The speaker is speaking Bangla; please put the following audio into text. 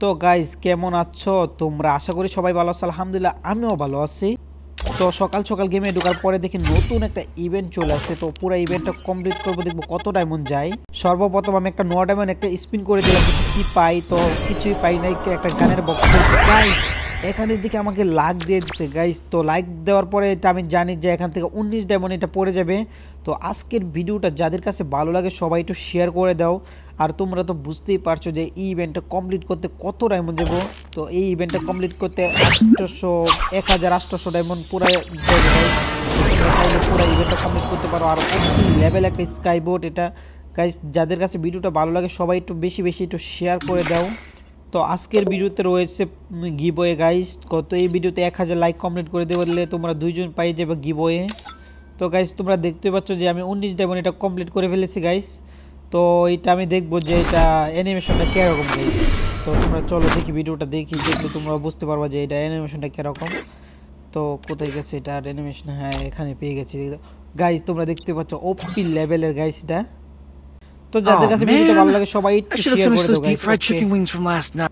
তো গাইস কেমন আছো তোমরা? আশা করি সবাই ভালো আছো। আলহামদুলিল্লাহ আমিও ভালো আছি। তো সকাল সকাল গেমে ঢোকার পরে দেখি নতুন একটা ইভেন্ট চলে আসছে। তো পুরো ইভেন্টটা কমপ্লিট করবো, দেখবো কত ডায়মন্ড যায়। সর্বপ্রথম আমি একটা নোয়া ডায়মন্ড একটা স্পিন করে দিলাম, কিছু কি পাই? তো কিছুই পাই নাই, একটা গানের বক্স গাইস। এখানের দিকে আমাকে লাইক দিয়ে দিচ্ছে গাইস। তো লাইক দেওয়ার পরে এটা আমি জানি যে এখান থেকে 19 ডায়মন্ড এটা পড়ে যাবে। তো আজকের ভিডিওটা যাদের কাছে ভালো লাগে সবাই একটু শেয়ার করে দাও। আর তোমরা তো বুঝতেই পারছো যে এই ইভেন্টটা কমপ্লিট করতে কত ডায়মন্ড দেবো। তো এই ইভেন্টটা কমপ্লিট করতে 1800 ডায়মন্ড পুরো দেবে গাইস। পুরো ইভেন্টটা কমপ্লিট করতে পারো। আর লেভেল একটা স্কাইবোর্ড এটা গাইস। যাদের কাছে ভিডিওটা ভালো লাগে সবাই একটু বেশি বেশি একটু শেয়ার করে দাও। তো আজকের ভিডিওতে রয়েছে গিভওয়ে গাইস। কত এই ভিডিওতে 1000 লাইক কমপ্লিট করে দেবলে তোমরা দুইজন পাই যাবে গিভওয়ে। তো গাইস তোমরা দেখতে পাচ্ছ যে আমি 19 ডায়মন্ড এটা কমপ্লিট করে ফেলেছি গাইস। তো এটা আমি দেখবো যে এটা অ্যানিমেশনটা কীরকম গাইস। তো তোমরা চলো দেখি ভিডিওটা দেখি, দেখলে তোমরা বুঝতে পারবা যে এটা অ্যানিমেশনটা কীরকম। তো কোথায় গেছে এটা অ্যানিমেশন? হ্যাঁ এখানে পেয়ে গেছি গাইস। তোমরা দেখতে পাচ্ছ ওপি লেভেলের গাইস এটা। তো যাদের কাছে ভিডিওটা ভালো লাগে সবাই একটু শেয়ার করে দাও গাইস।